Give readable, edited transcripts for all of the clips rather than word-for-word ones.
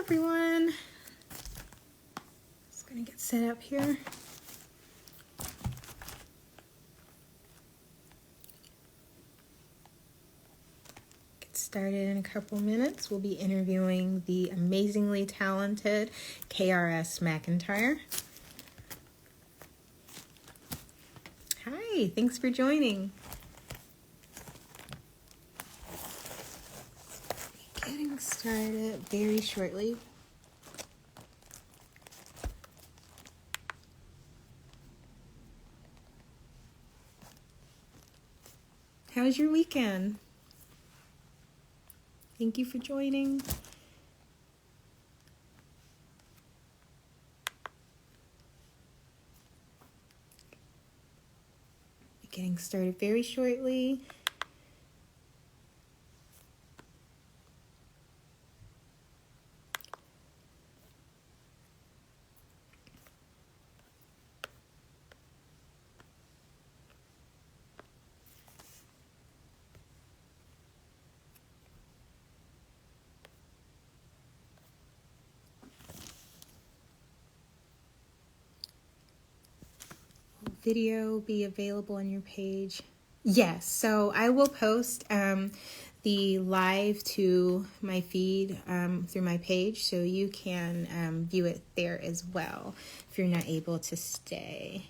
everyone. Just gonna get set up here. Get started in a couple minutes. We'll be interviewing the amazingly talented R S McEntire. Hi, thanks for joining. Getting started very shortly. How was your weekend? Thank you for joining. Getting started very shortly. Video be available on your page? Yes, so I will post the live to my feed through my page, so you can view it there as well if you're not able to stay.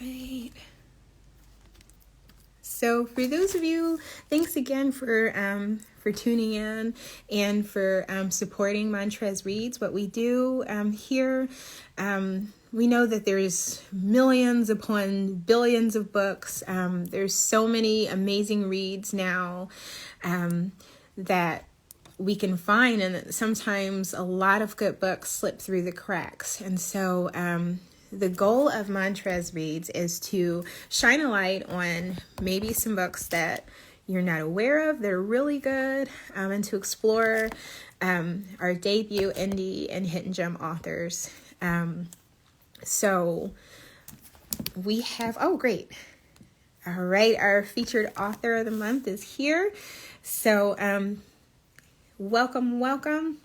Right. So for those of you, thanks again for tuning in and for supporting Montrez Reads. What we do here, we know that there's millions upon billions of books. There's so many amazing reads now that we can find, and sometimes a lot of good books slip through the cracks. And so the goal of Montrez Reads is to shine a light on maybe some books that you're not aware of. They're really good, and to explore our debut indie and hidden gem authors. So we have, oh great. All right, our featured author of the month is here. So welcome. Right,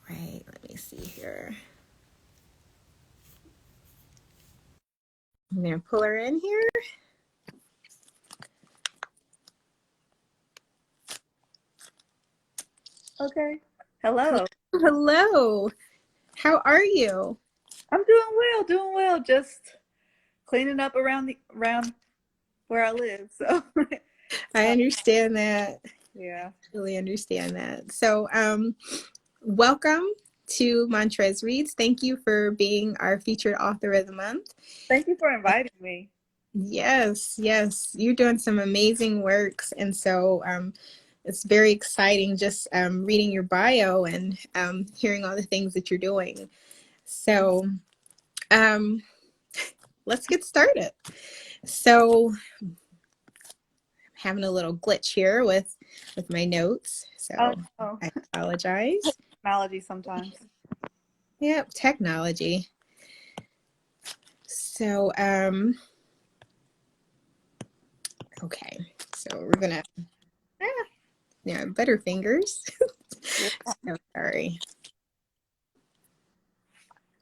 let me see here. I'm going to pull her in here. Okay. Hello. Hello. How are you? I'm doing well. Just cleaning up around where I live. So I understand that. yeah. Really understand that. So welcome to Montrez Reads. Thank you for being our featured author of the month. Thank you for inviting me. Yes. You're doing some amazing works. And so it's very exciting just reading your bio and hearing all the things that you're doing. So let's get started. So I'm having a little glitch here with my notes. So Oh. I apologize. Technology sometimes. Yep, technology. So, okay. So we're gonna, Butterfingers. So sorry.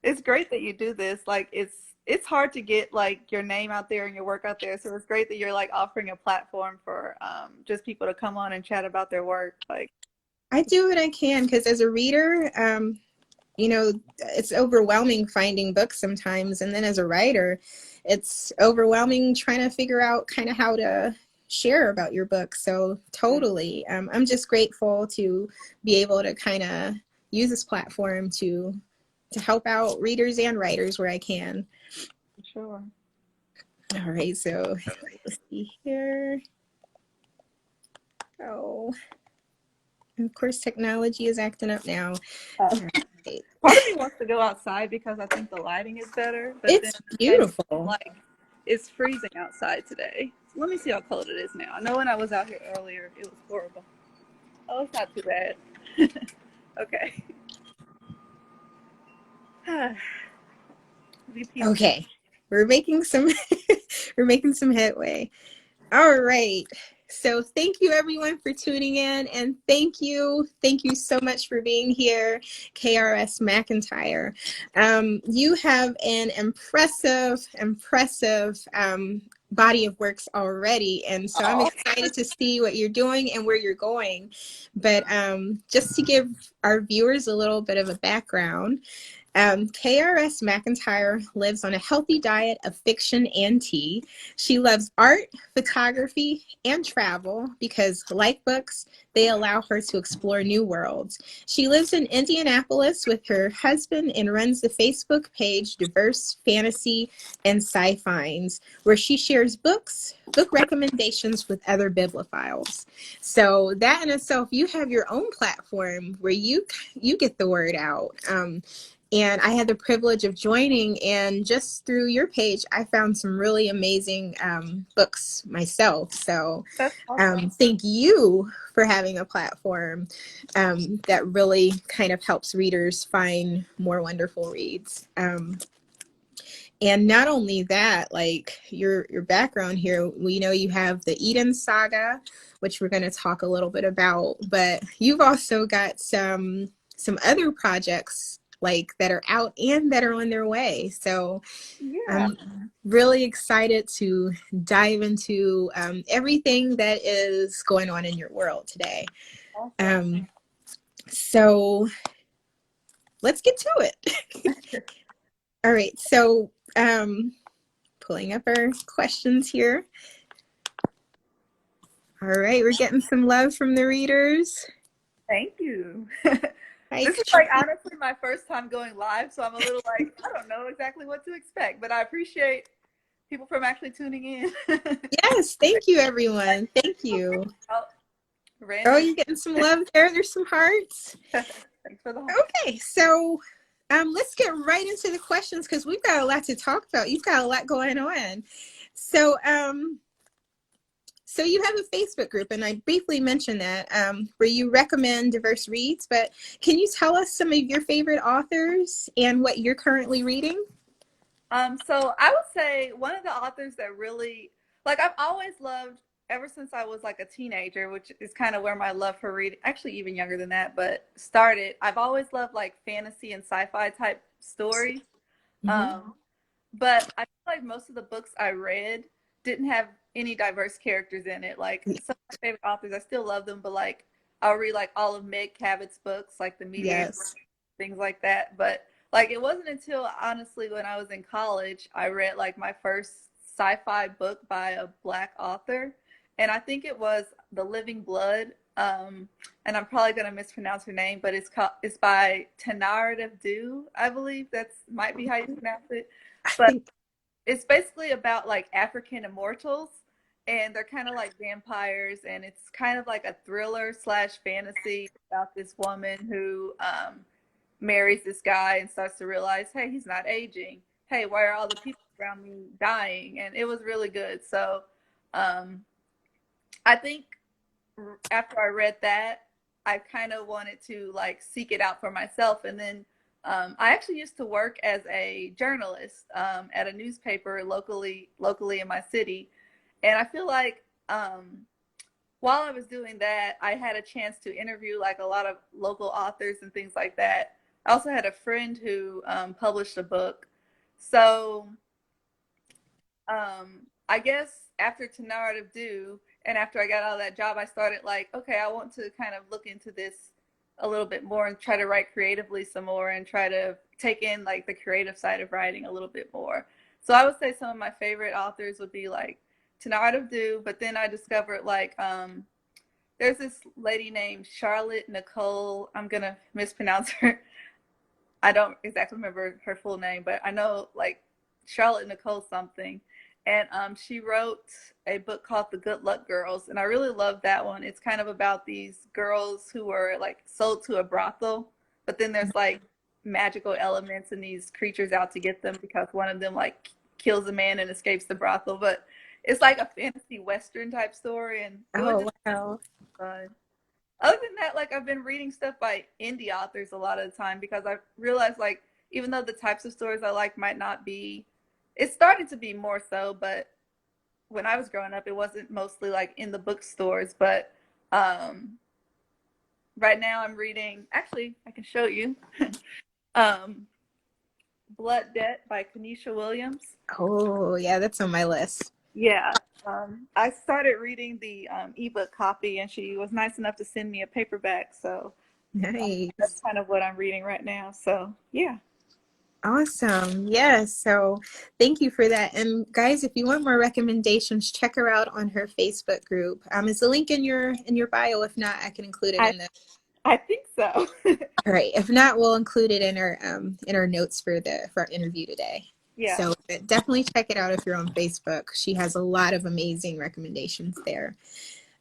It's great that you do this. Like it's hard to get like your name out there and your work out there. So it's great that you're like offering a platform for just people to come on and chat about their work. Like I do what I can because as a reader, it's overwhelming finding books sometimes. And then as a writer, it's overwhelming trying to figure out kind of how to share about your book. So totally. I'm just grateful to be able to kind of use this platform to help out readers and writers where I can. Sure. All right. So let's see here. Oh, and of course, technology is acting up now. Right. Part of me wants to go outside because I think the lighting is better. But It's beautiful. Like it's freezing outside today. Let me see how cold it is now. I know when I was out here earlier, it was horrible. Oh, it's not too bad. Okay. Okay, we're making some headway. All right. So thank you everyone for tuning in, and thank you so much for being here, KRS McEntire. You have an impressive body of works already, and so I'm Oh, excited to see what you're doing and where you're going. But just to give our viewers a little bit of a background, KRS McEntire lives on a healthy diet of fiction and tea. She loves art, photography, and travel because, like books, they allow her to explore new worlds. She lives in Indianapolis with her husband and runs the Facebook page Diverse Fantasy and Sci-Fines, where she shares book recommendations with other bibliophiles. So that in itself, you have your own platform where you get the word out. And I had the privilege of joining, and just through your page, I found some really amazing books myself. So that's awesome. thank you for having a platform that really kind of helps readers find more wonderful reads. And not only that, like your background here, we know you have the Eden Saga, which we're going to talk a little bit about, but you've also got some other projects like that are out and that are on their way. So Yeah. I'm really excited to dive into everything that is going on in your world today. Awesome. So let's get to it. All right. So pulling up our questions here. All right, we're getting some love from the readers. Thank you. Hi, This is like honestly my first time going live, so I'm a little like, I don't know exactly what to expect, but I appreciate people from actually tuning in. yes, thank you, everyone. Thank you. Oh, Oh, random. you're getting some love there. There's some hearts. Thanks for the heart. Okay, so let's get right into the questions because we've got a lot to talk about. You've got a lot going on. So, so you have a Facebook group, and I briefly mentioned that where you recommend diverse reads. But can you tell us some of your favorite authors and what you're currently reading? So I would say one of the authors that really, like, I've always loved ever since I was like a teenager, which is kind of where my love for reading, actually even younger than that, but started. I've always loved like fantasy and sci-fi type stories. Mm-hmm. Um, but I feel like most of the books I read didn't have any diverse characters in it. Like some of my favorite authors, I still love them, but like I'll read like all of Meg Cabot's books, like The Mediator, Yes. things like that. But like it wasn't until honestly when I was in college I read like my first sci-fi book by a black author, and I think it was The Living Blood. And I'm probably gonna mispronounce her name, but it's by Tanard Dew, I believe that's might be how you pronounce it. I But think it's basically about like African immortals, and they're kind of like vampires, and it's kind of like a thriller slash fantasy about this woman who marries this guy and starts to realize, hey, he's not aging. Hey, why are all the people around me dying? And it was really good. So um, I think after I read that, I kind of wanted to like seek it out for myself. And then I actually used to work as a journalist at a newspaper locally in my city, and I feel like while I was doing that, I had a chance to interview like a lot of local authors and things like that. I also had a friend who published a book, so I guess after Tanard of Dew and after I got out of that job, I started like, okay, I want to kind of look into this a little bit more and try to write creatively some more and try to take in like the creative side of writing a little bit more. So I would say some of my favorite authors would be like Tanard of Dew, but then I discovered like there's this lady named Charlotte Nicole. I'm gonna mispronounce her. I don't exactly remember her full name, but I know like Charlotte Nicole something. And she wrote a book called The Good Luck Girls, and I really love that one. It's kind of about these girls who were like sold to a brothel, but then there's like magical elements and these creatures out to get them because one of them like kills a man and escapes the brothel. But it's like a fantasy western type story, and it was Oh just wow. fun. Other than that, like I've been reading stuff by indie authors a lot of the time because I've realized like even though the types of stories I like might not be, it's starting to be more so, but when I was growing up, it wasn't mostly like in the bookstores, but um, right now I'm reading. Actually, I can show you. um, Blood Debt by Kanisha Williams. Oh, yeah, that's on my list. Yeah, I started reading the ebook copy, and she was nice enough to send me a paperback. So that's Nice. kind of what I'm reading right now. So yeah, Awesome. Yes. So thank you for that. And guys, if you want more recommendations, check her out on her Facebook group. Is the link in your bio? If not, I can include it I in the. I think so. All right. If not, we'll include it in our notes for our interview today. Yeah. So definitely check it out if you're on Facebook. She has a lot of amazing recommendations there.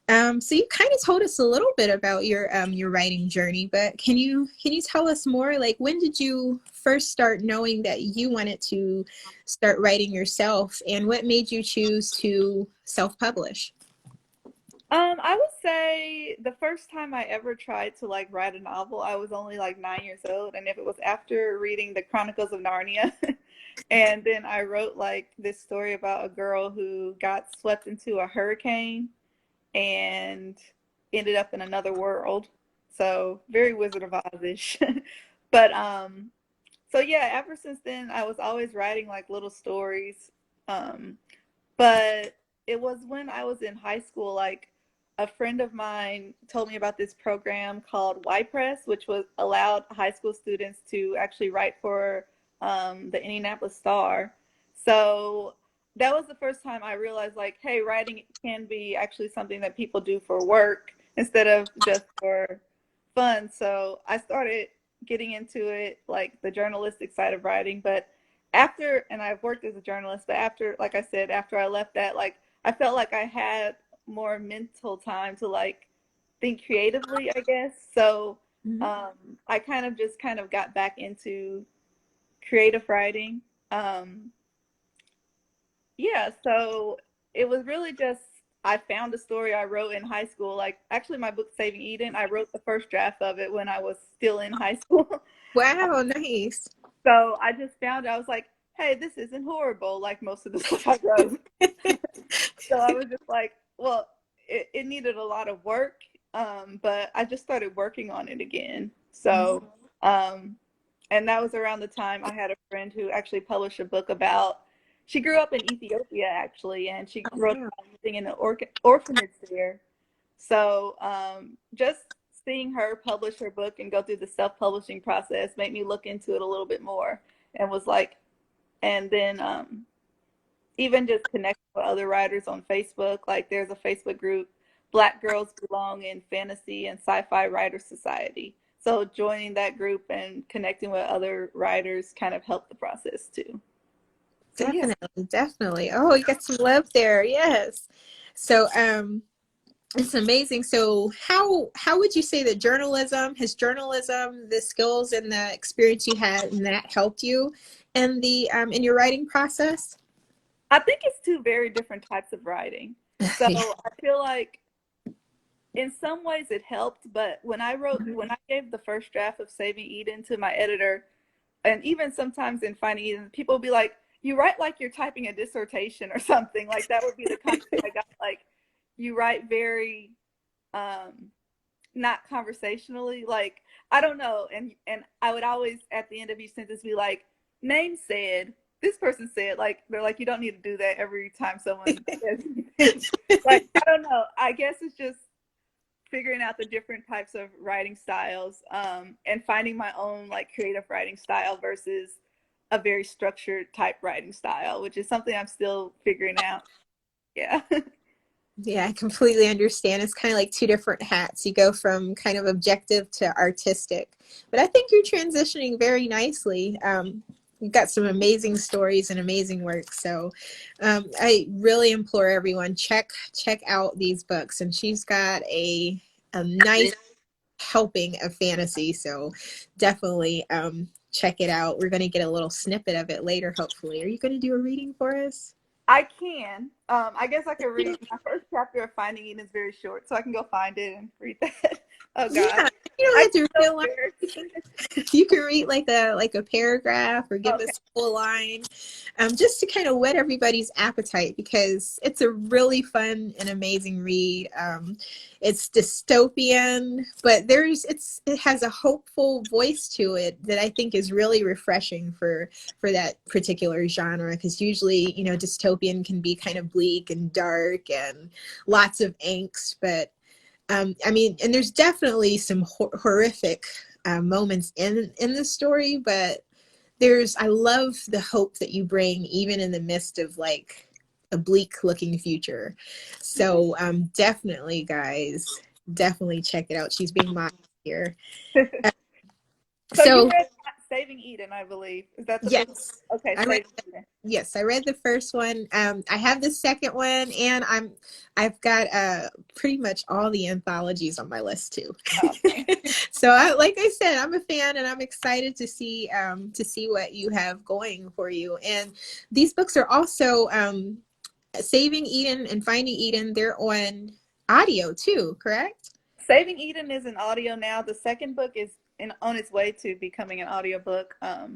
So you kind of told us a little bit about your writing journey, but can you tell us more? Like, when did you first start knowing that you wanted to start writing yourself, and what made you choose to self-publish? I would say the first time I ever tried to like write a novel, I was only like 9 years old, and if it was after reading the Chronicles of Narnia, and then I wrote like this story about a girl who got swept into a hurricane and ended up in another world. So very Wizard of Oz-ish. But so yeah, ever since then I was always writing like little stories. Um, but it was when I was in high school, like a friend of mine told me about this program called Y Press, which was allowed high school students to actually write for the Indianapolis Star. So that was the first time I realized, like, hey, writing can be actually something that people do for work instead of just for fun. So I started getting into it, like the journalistic side of writing. But after, and I've worked as a journalist, but after, like I said, after I left that, like I felt like I had more mental time to like think creatively, I guess. So Mhm. I kind of got back into creative writing. Yeah, so it was really just I found a story I wrote in high school. Like actually my book Saving Eden, I wrote the first draft of it when I was still in high school. Wow, nice. So I just found I was like, hey, this isn't horrible like most of the stuff I wrote. So I was just like, well, it needed a lot of work, but I just started working on it again. So, um, and that was around the time I had a friend who actually published a book about, she grew up in Ethiopia actually, and she Oh, wrote wow. about living in an orphanage there. So just seeing her publish her book and go through the self-publishing process made me look into it a little bit more and was like, and then even just connecting with other writers on Facebook. Like there's a Facebook group, Black Girls Belong in Fantasy and Sci-Fi Writers Society. So joining that group and connecting with other writers kind of helped the process too. So yeah, Definitely, definitely. Oh, you got some love there. Yes. So, it's amazing. So how would you say that journalism, the skills and the experience you had and that helped you in your writing process? I think it's two very different types of writing. So Yeah. I feel like in some ways it helped, but when I gave the first draft of Saving Eden to my editor, and even sometimes in Finding Eden, people will be like, "You write like you're typing a dissertation or something." Like that would be the comment I got. Like you write very um, not conversationally. Like I don't know, and I would always at the end of each sentence be like, "Name said." This person said, like, they're like, you don't need to do that every time someone says anything. Like, I don't know. I guess it's just figuring out the different types of writing styles, and finding my own like creative writing style versus a very structured type writing style, which is something I'm still figuring out. Yeah. Yeah, I completely understand. It's kind of like two different hats. You go from kind of objective to artistic. But I think you're transitioning very nicely. You've got some amazing stories and amazing work. So I really implore everyone, check out these books. And she's got a nice helping of fantasy. So definitely check it out. We're going to get a little snippet of it later, hopefully. Are you going to do a reading for us? I can. I guess I could read my first chapter of Finding Eden is very short, so I can go find it and read that. Oh Yeah, gosh. You don't I have to so read a lot. You can read like a paragraph or give okay. us a full line, just to kind of whet everybody's appetite because it's a really fun and amazing read. It's dystopian, but it has a hopeful voice to it that I think is really refreshing for that particular genre because usually dystopian can be kind of bleak and dark and lots of angst, but I mean, and there's definitely some horrific moments in the story, but I love the hope that you bring even in the midst of like a bleak looking future. So definitely, guys, definitely check it out. She's being mocked here. Uh, So you so read Saving Eden, I believe. Is that the book? yes, Okay, I read. Saving Eden. Yes, I read the first one. I have the second one, and I've got pretty much all the anthologies on my list too. Okay. So, like I said, I'm a fan, and I'm excited to see what you have going for you. And these books are also Saving Eden and Finding Eden. They're on audio too, correct? Saving Eden is an audio now. The second book is on its way to becoming an audiobook. I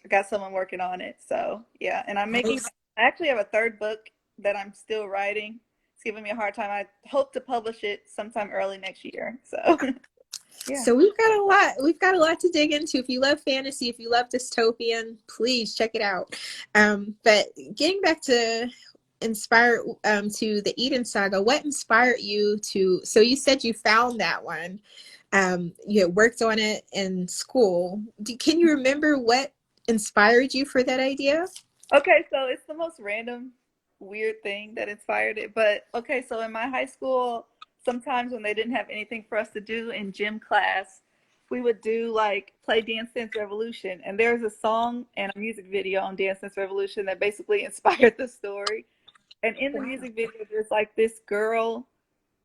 got someone working on it. So, yeah. And Nice. I actually have a third book that I'm still writing. It's giving me a hard time. I hope to publish it sometime early next year. So, yeah. So we've got a lot. We've got a lot to dig into. If you love fantasy, if you love dystopian, please check it out. But getting back to to the Eden Saga, what inspired you to? So you said you found that one. You had worked on it in school. Can you remember what inspired you for that idea? Okay, so it's the most random, weird thing that inspired it. But okay, so in my high school, sometimes when they didn't have anything for us to do in gym class, we would do like play Dance Dance Revolution. And there's a song and a music video on Dance Dance Revolution that basically inspired the story. And in the Wow. music video, there's like this girl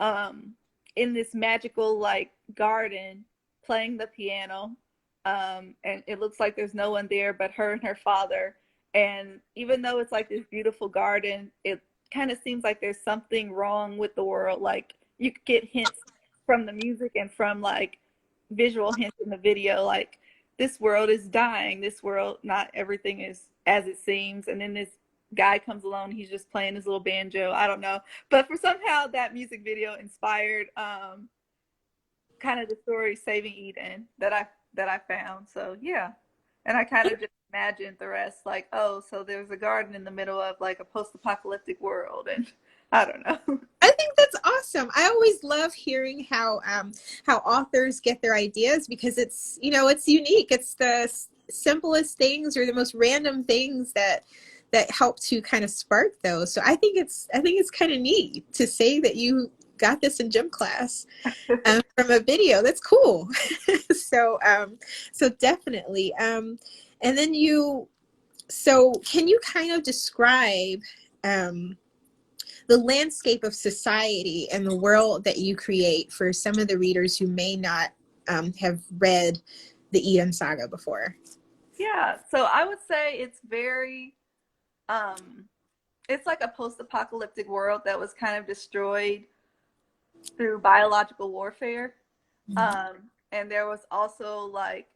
um, in this magical like garden playing the piano. And it looks like there's no one there but her and her father. And even though it's like this beautiful garden, it kind of seems like there's something wrong with the world. Like you could get hints from the music and from like visual hints in the video, like this world is dying. This world, not everything is as it seems. And then this guy comes along, he's just playing his little banjo. I don't know. But for somehow that music video inspired kind of the story Saving Eden that I found. So yeah. And I kind of just imagined the rest like, oh, so there's a garden in the middle of like a post-apocalyptic world and I don't know. I think that's awesome. I always love hearing how authors get their ideas because it's unique. It's the simplest things or the most random things that help to kind of spark those. So I think it's kind of neat to say that you got this in gym class from a video. That's cool. so so definitely. And then so can you kind of describe the landscape of society and the world that you create for some of the readers who may not have read the Eden Saga before? Yeah, so I would say um it's like a post-apocalyptic world that was kind of destroyed through biological warfare. And there was also like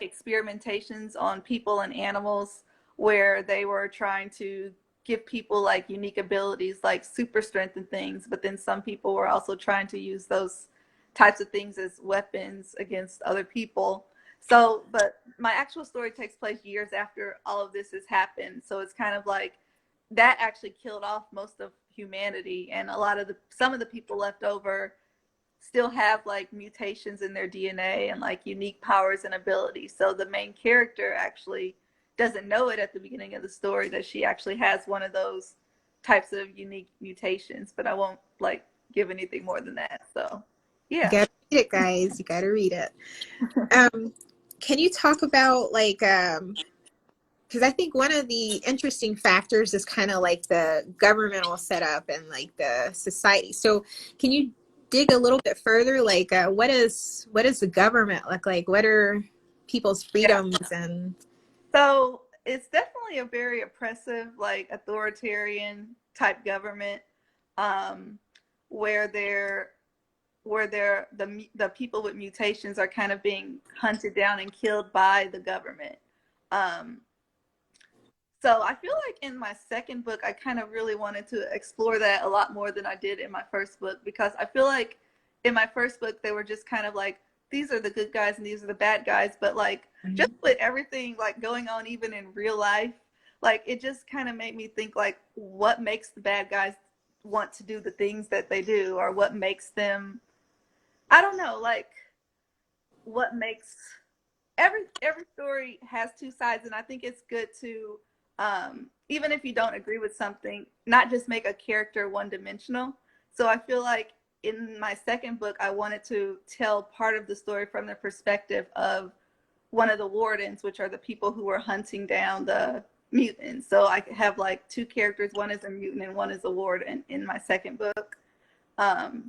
experimentations on people and animals where they were trying to give people like unique abilities like super strength and things, but then some people were also trying to use those types of things as weapons against other people. So but my actual story takes place years after all of this has happened, so it's kind of like that actually killed off most of humanity, and a lot of the some of the people left over still have like mutations in their DNA and like unique powers and abilities. So the main character actually doesn't know it at the beginning of the story that she actually has one of those types of unique mutations, but I won't like give anything more than that. So, You yeah. gotta read it, guys. You gotta read it. Um, can you talk about like because I think one of the interesting factors is kind of like the governmental setup and like the society. So can you dig a little bit further? Like what does the government look like? What are people's Yeah. freedoms and So it's definitely a very oppressive, like authoritarian type government, um, where they're where the people with mutations are kind of being hunted down and killed by the government. Um, so I feel like in my second book, I kind of really wanted to explore that a lot more than I did in my first book, because I feel like in my first book, they were just kind of like, these are the good guys and these are the bad guys. But like, just with everything like going on, even in real life, like it just kind of made me think like, what makes the bad guys want to do the things that they do, or what makes them, I don't know, like what makes every story has two sides, and I think it's good to even if you don't agree with something, not just make a character one dimensional. So I feel like in my second book, I wanted to tell part of the story from the perspective of one of the wardens, which are the people who were hunting down the mutants. So I have like two characters, one is a mutant and one is a warden in my second book.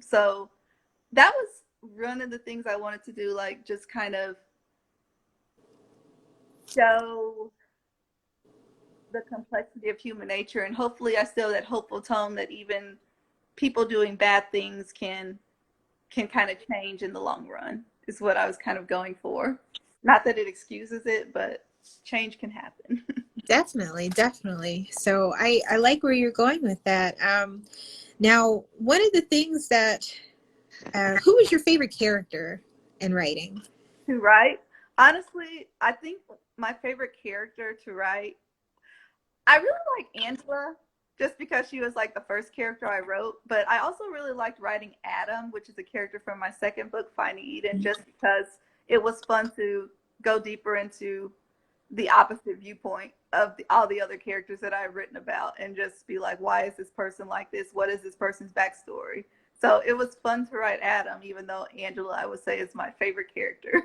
So that was one of the things I wanted to do, like just kind of show the complexity of human nature, and hopefully I still that hopeful tone that even people doing bad things can kind of change in the long run, is what I was kind of going for. Not that it excuses it, but change can happen. Definitely, definitely. So I like where you're going with that. Now, one of the things that who was your favorite character in writing? To write, honestly, I think my favorite character to write, I really like Angela, just because she was like the first character I wrote. But I also really liked writing Adam, which is a character from my second book, Finding Eden, just because it was fun to go deeper into the opposite viewpoint of all the other characters that I've written about, and just be like, why is this person like this? What is this person's backstory? So it was fun to write Adam, even though Angela, I would say, is my favorite character.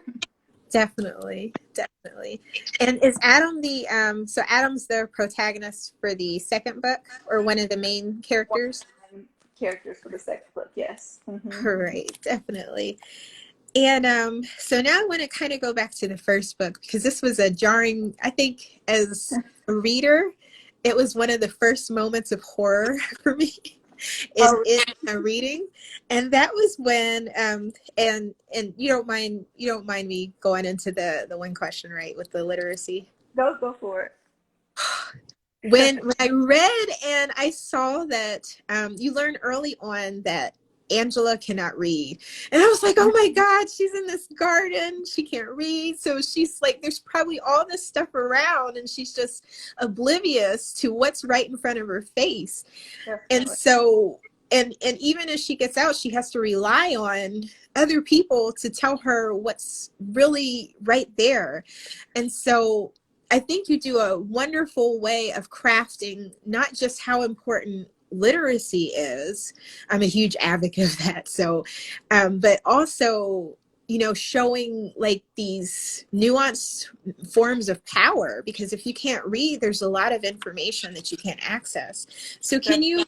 Definitely, definitely. And is Adam the so Adam's the protagonist for the second book, or one of the main One characters? of the characters for the second book, yes. Right, definitely. And so now I want to kind of go back to the first book, because this was a jarring, I think, as a reader, it was one of the first moments of horror for me Oh, in a reading. And that was when and you don't mind me going into the one question, right, with the literacy. go for it. When I read and I saw that you learn early on that Angela cannot read. And I was like, oh my God, she's in this garden. She can't read. So she's like, there's probably all this stuff around and she's just oblivious to what's right in front of her face. And Definitely. so, and even as she gets out, she has to rely on other people to tell her what's really right there. And so I think you do a wonderful way of crafting not just how important literacy is. I'm a huge advocate of that. So, but also, showing like these nuanced forms of power, because if you can't read, there's a lot of information that you can't access. So can you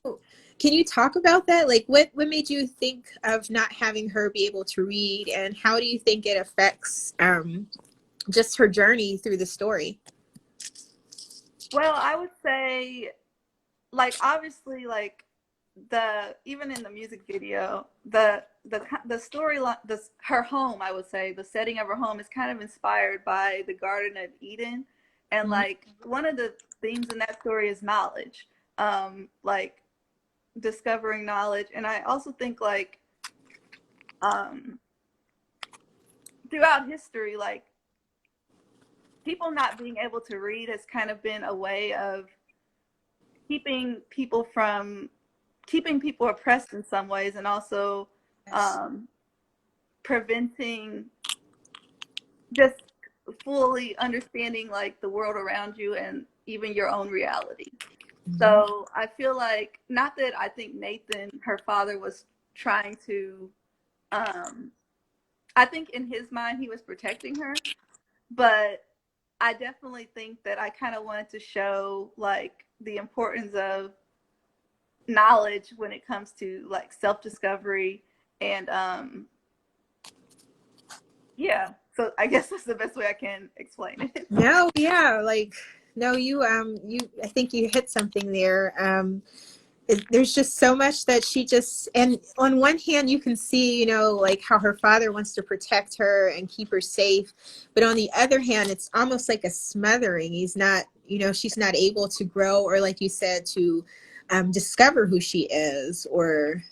talk about that? Like what made you think of not having her be able to read, and how do you think it affects just her journey through the story? Well, I would say, like, obviously, like the even in the music video, the storyline, her home, I would say, the setting of her home is kind of inspired by the Garden of Eden, and Mhm. like one of the themes in that story is knowledge, like discovering knowledge. And I also think like um throughout history, like people not being able to read has kind of been a way of keeping people from keeping people oppressed in some ways, and also Yes. um, preventing just fully understanding like the world around you and even your own reality. Mhm. So I feel like, not that I think Nathan, her father, was trying to um, I think in his mind he was protecting her, but I definitely think that I kind of wanted to show like the importance of knowledge when it comes to like self-discovery. And yeah, so I guess that's the best way I can explain it. No, yeah, like no, you I think you hit something there. there's just so much that she just, and on one hand you can see, you know, like how her father wants to protect her and keep her safe, but on the other hand it's almost like a smothering. He's not, you know, she's not able to grow, or like you said, to discover who she is, or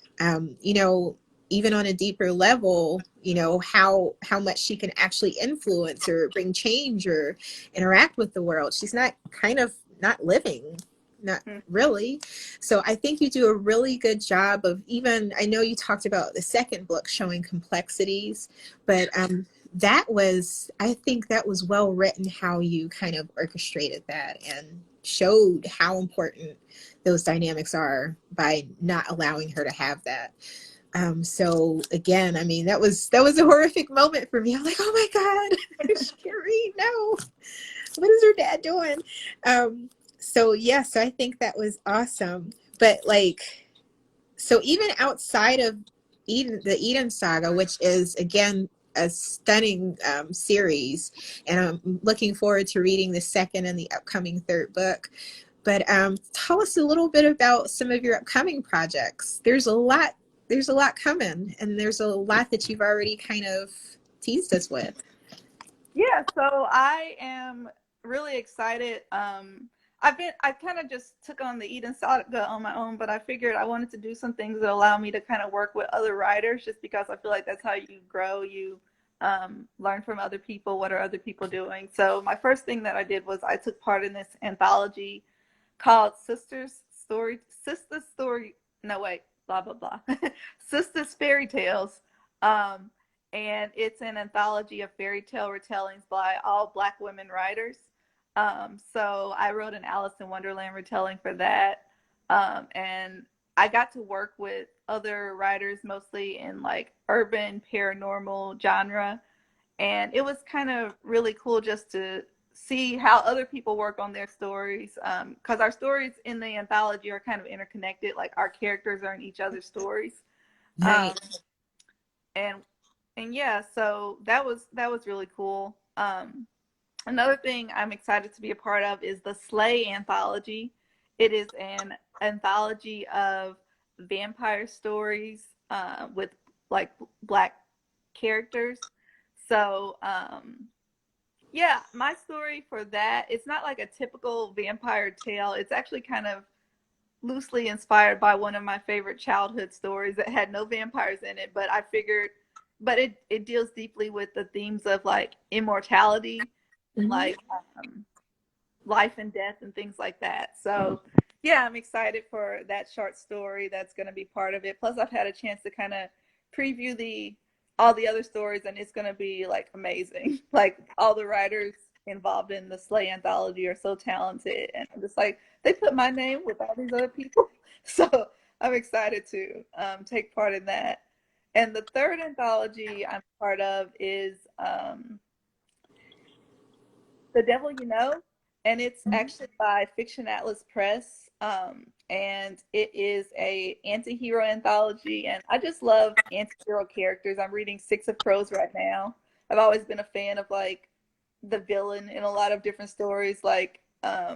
you know, even on a deeper level, you know, how much she can actually influence or bring change or interact with the world. She's not, kind of not living, not really. So I think you do a really good job of, even, I know you talked about the second book showing complexities, but that was, I think that was well written, how you kind of orchestrated that and showed how important those dynamics are by not allowing her to have that. So again, I mean, that was a horrific moment for me. I'm like, oh my God, she can't read. No, what is her dad doing? So yes, so I think that was awesome. But like, so even outside of Eden, the Eden Saga, which is again a stunning series, and I'm looking forward to reading the second and the upcoming third book. But tell us a little bit about some of your upcoming projects. There's a lot coming, and there's a lot that you've already kind of teased us with. Yeah, so I am really excited. I kind of just took on the Eden Saga on my own, but I figured I wanted to do some things that allow me to kind of work with other writers, just because I feel like that's how you grow. You learn from other people. What are other people doing? So my first thing that I did was I took part in this anthology called Sister Story. No, wait, blah blah blah. Sisters Fairy Tales. Um, and it's an anthology of fairy tale retellings by all Black women writers. So I wrote an Alice in Wonderland retelling for that, and I got to work with other writers, mostly in like urban paranormal genre, and it was kind of really cool just to see how other people work on their stories, because our stories in the anthology are kind of interconnected. Like our characters are in each other's stories. um, Nice. and and yeah, so that was really cool. Another thing I'm excited to be a part of is the Slay anthology. It is an anthology of vampire stories, with like Black characters. So yeah, my story for that, it's not like a typical vampire tale. It's actually kind of loosely inspired by one of my favorite childhood stories that had no vampires in it, but I figured, but it deals deeply with the themes of like immortality, Mhm. like life and death and things like that. So yeah, I'm excited for that short story that's going to be part of it. Plus I've had a chance to kind of preview the all the other stories, and it's going to be like amazing. Like all the writers involved in the Slay anthology are so talented, and I'm just like, they put my name with all these other people. So I'm excited to take part in that. And the third anthology I'm part of is The Devil You Know, and it's Mhm. actually by Fiction Atlas Press. And it is a anti-hero anthology, and I just love anti-hero characters. I'm reading Six of Crows right now. I've always been a fan of like the villain in a lot of different stories, like I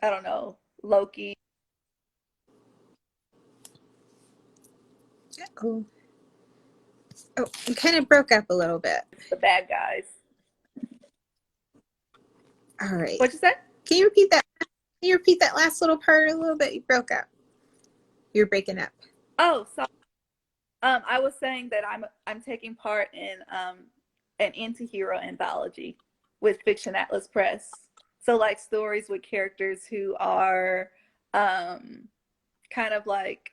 don't know, Loki, Oh, oh, you kind of broke up a little bit. the bad guys. All right. What'd you say? Can you repeat that? Can you repeat that last little part a little bit? You broke up. You're breaking up. Oh, so I was saying that I'm taking part in an anti-hero anthology with Fiction Atlas Press. So like stories with characters who are um, kind of like,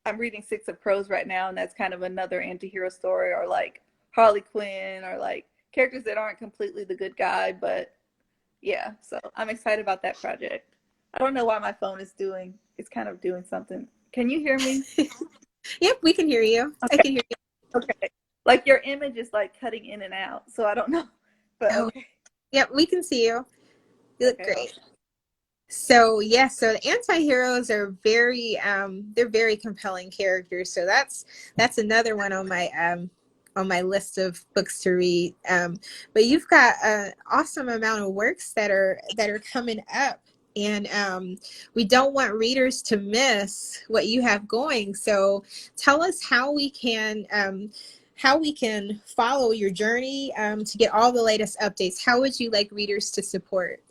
I'm reading Six of Crows right now, and that's kind of another anti-hero story, or like Harley Quinn, or like characters that aren't completely the good guy, but yeah. So I'm excited about that project. I don't know why my phone is doing. It's kind of doing something. Can you hear me? Yep, we can hear you. I Okay. can hear you. Okay. Like your image is like cutting in and out, so I don't know. But Oh, okay. yep, we can see you. You look Okay, hold great. on. So yes, so the anti-heroes are very they're very compelling characters. So that's another one on my list of books to read. But you've got an awesome amount of works that are coming up. and we don't want readers to miss what you have going. So tell us how we can follow your journey to get all the latest updates. How would you like readers to support?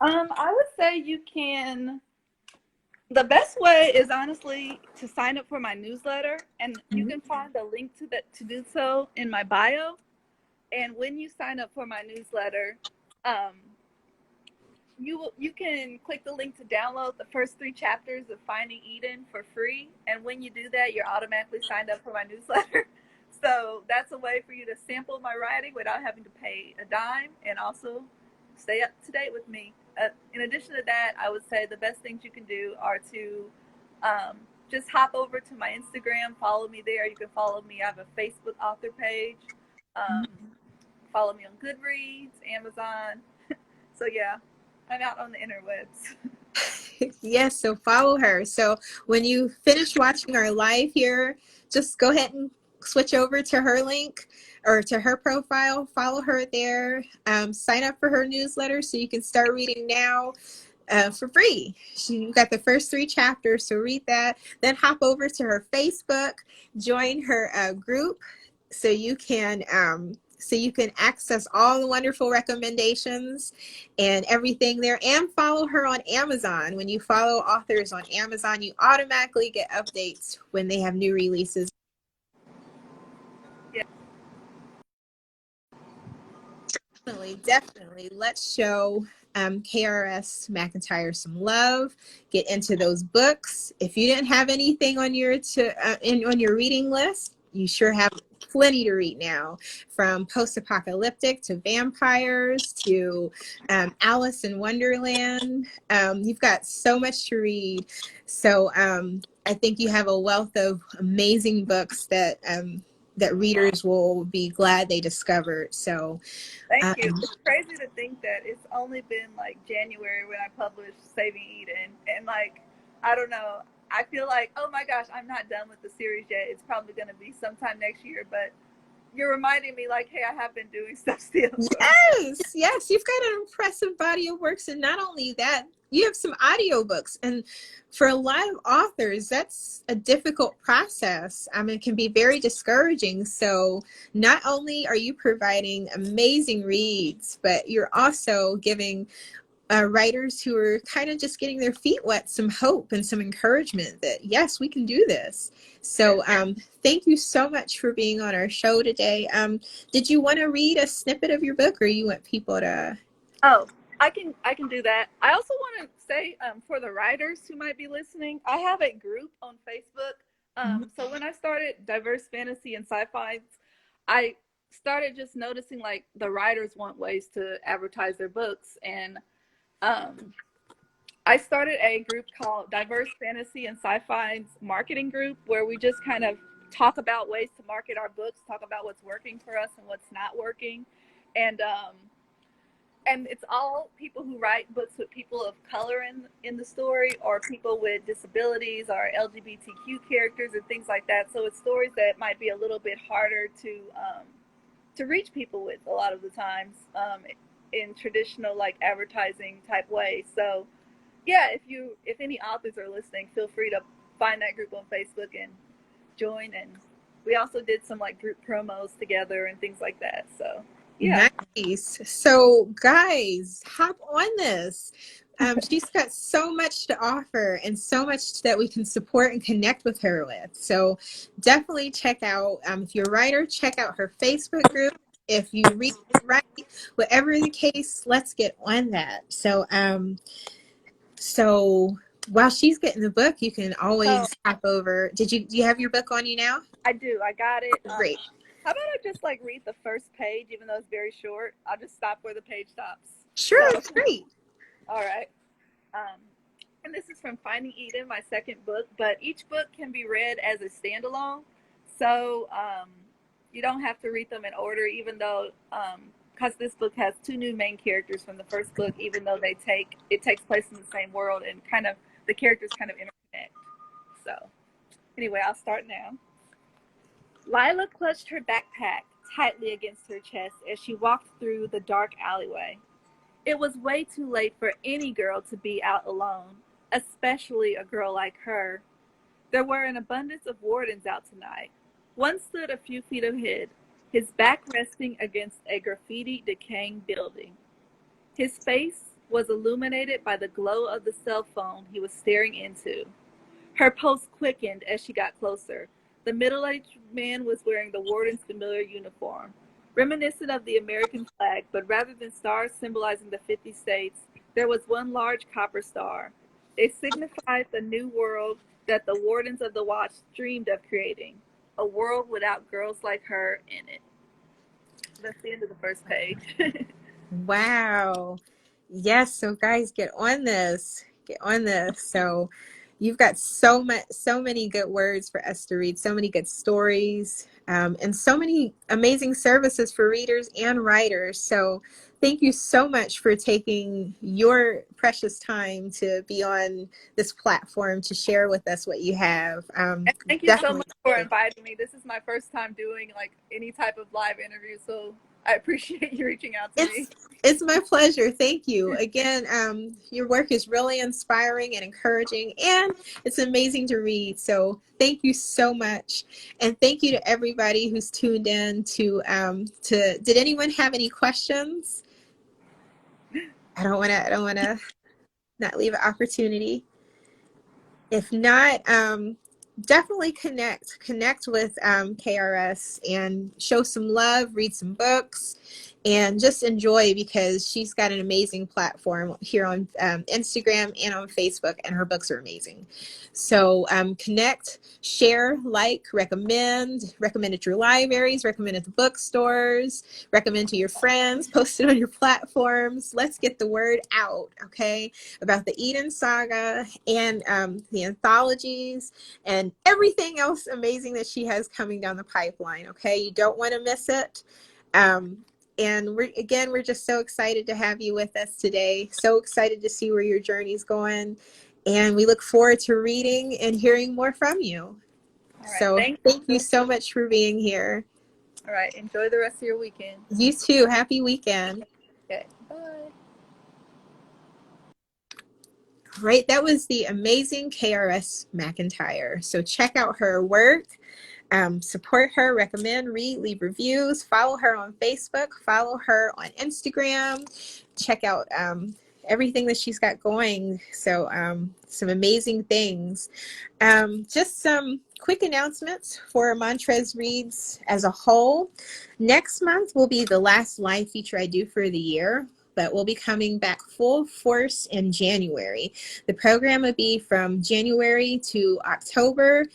I would say you can. The best way is honestly to sign up for my newsletter, and you can find a link to that to do so in my bio. And when you sign up for my newsletter, um, you can click the link to download the first 3 chapters of Finding Eden for free. And when you do that, you're automatically signed up for my newsletter. So that's a way for you to sample my writing without having to pay a dime, and also stay up to date with me. In addition to that, I would say the best things you can do are to just hop over to my Instagram, follow me there. You can follow me. I have a Facebook author page. Um, Follow me on Goodreads, Amazon. So yeah, I'm out on the interwebs. Yes, so follow her. So when you finish watching our live here, just go ahead and switch over to her link or to her profile, follow her there, sign up for her newsletter so you can start reading now for free. You got the first 3 chapters, so read that. Then hop over to her Facebook, join her group so you can access all the wonderful recommendations and everything there, and follow her on Amazon. When you follow authors on Amazon, you automatically get updates when they have new releases. Yeah. Definitely. Let's show KRS McEntire some love. Get into those books. If you didn't have anything on your on your reading list, you sure have plenty to read now, from post-apocalyptic to vampires to Alice in Wonderland. You've got so much to read. So I think you have a wealth of amazing books that readers will be glad they discovered. So Thank you. It's crazy to think that it's only been like January when I published Saving Eden, and like, I don't know. I feel like, oh my gosh, I'm not done with the series yet. It's probably going to be sometime next year, but you're reminding me like, hey, I have been doing stuff still. Yes, you've got an impressive body of works, and not only that, you have some audiobooks, and for a lot of authors, that's a difficult process. I mean, it can be very discouraging. So not only are you providing amazing reads, but you're also giving writers who are kind of just getting their feet wet some hope and some encouragement that yes, we can do this. So thank you so much for being on our show today. Did you want to read a snippet of your book, or you want people to? Oh, I can do that. I also want to say for the writers who might be listening, I have a group on Facebook. So when I started Diverse Fantasy and Sci-Fi, I started just noticing like the writers want ways to advertise their books, and I started a group called Diverse Fantasy and Sci-Fi's Marketing Group, where we just kind of talk about ways to market our books, talk about what's working for us and what's not working, and it's all people who write books with people of color in the story, or people with disabilities, or LGBTQ characters and things like that. So it's stories that might be a little bit harder to reach people with a lot of the times in traditional like advertising type ways. So yeah, if any authors are listening, feel free to find that group on Facebook and join. And we also did some like group promos together and things like that. So yeah. Nice. So guys, hop on this. She's got so much to offer and so much that we can support and connect with her with. So definitely check out, if you're a writer, check out her Facebook group. If you read, write, whatever the case, let's get on that. So while she's getting the book, you can always hop over. Do you have your book on you now? I do. I got it. Great. How about I just like read the first page, even though it's very short? I'll just stop where the page stops. Sure, that's great. All right. And this is from Finding Eden, my second book, but each book can be read as a standalone. So you don't have to read them in order, even though, because this book has 2 new main characters from the first book, even though it takes place in the same world, and kind of the characters kind of interconnect. So anyway, I'll start now. Lila clutched her backpack tightly against her chest as she walked through the dark alleyway. It was way too late for any girl to be out alone, especially a girl like her. There were an abundance of wardens out tonight. One stood a few feet ahead, his back resting against a graffiti decaying building. His face was illuminated by the glow of the cell phone he was staring into. Her pulse quickened as she got closer. The middle-aged man was wearing the warden's familiar uniform, reminiscent of the American flag, but rather than stars symbolizing the 50 states, there was one large copper star. It signified the new world that the wardens of the watch dreamed of creating, a world without girls like her in it. That's the end of the first page. Wow. Yes, so guys, get on this. Get on this. So you've got so many good words for us to read, so many good stories, and so many amazing services for readers and writers. So thank you so much for taking your precious time to be on this platform to share with us what you have. And thank you so much for inviting me. This is my first time doing like any type of live interview, so I appreciate you reaching out to me. It's my pleasure. Thank you. Again, your work is really inspiring and encouraging, and it's amazing to read. So thank you so much. And thank you to everybody who's tuned in did anyone have any questions? I don't want to not leave an opportunity. If not, definitely connect with KRS and show some love, read some books, and just enjoy, because she's got an amazing platform here on Instagram and on Facebook, and her books are amazing. So connect, share, like, recommend it to your libraries, recommend it to bookstores, recommend to your friends, post it on your platforms. Let's get the word out, okay, about the Eden Saga and the anthologies and everything else amazing that she has coming down the pipeline, okay? You don't want to miss it. And we're just so excited to have you with us today. So excited to see where your journey's going. And we look forward to reading and hearing more from you. All right, So thank you so much for being here. All right. Enjoy the rest of your weekend. You too. Happy weekend. Okay. Bye. Right. That was the amazing KRS McEntire. So check out her work. Support her, recommend, read, leave reviews, follow her on Facebook, follow her on Instagram, check out everything that she's got going. So some amazing things. Just some quick announcements for Montrez Reads as a whole. Next month will be the last live feature I do for the year, but we'll be coming back full force in January. The program will be from January to October.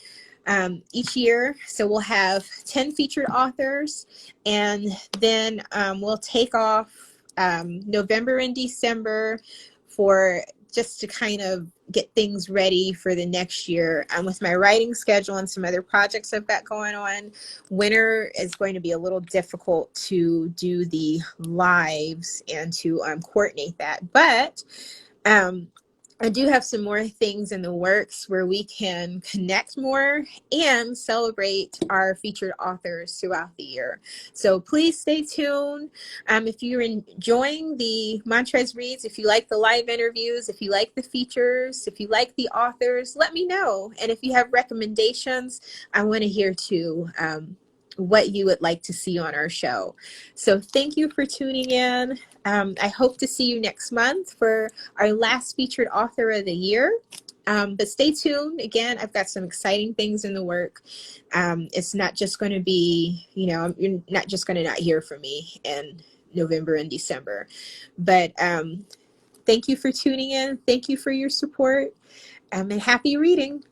Each year. So we'll have 10 featured authors, and then we'll take off November and December for just to kind of get things ready for the next year. With my writing schedule and some other projects I've got going on, winter is going to be a little difficult to do the lives and to coordinate that. But I do have some more things in the works where we can connect more and celebrate our featured authors throughout the year. So please stay tuned. If you're enjoying the Montrez Reads, if you like the live interviews, if you like the features, if you like the authors, let me know. And if you have recommendations, I want to hear too. What you would like to see on our show. So thank you for tuning in. I hope to see you next month for our last featured author of the year. But stay tuned. Again, I've got some exciting things in the work. It's not just going to be, you're not just going to not hear from me in November and December. But thank you for tuning in. Thank you for your support. And happy reading.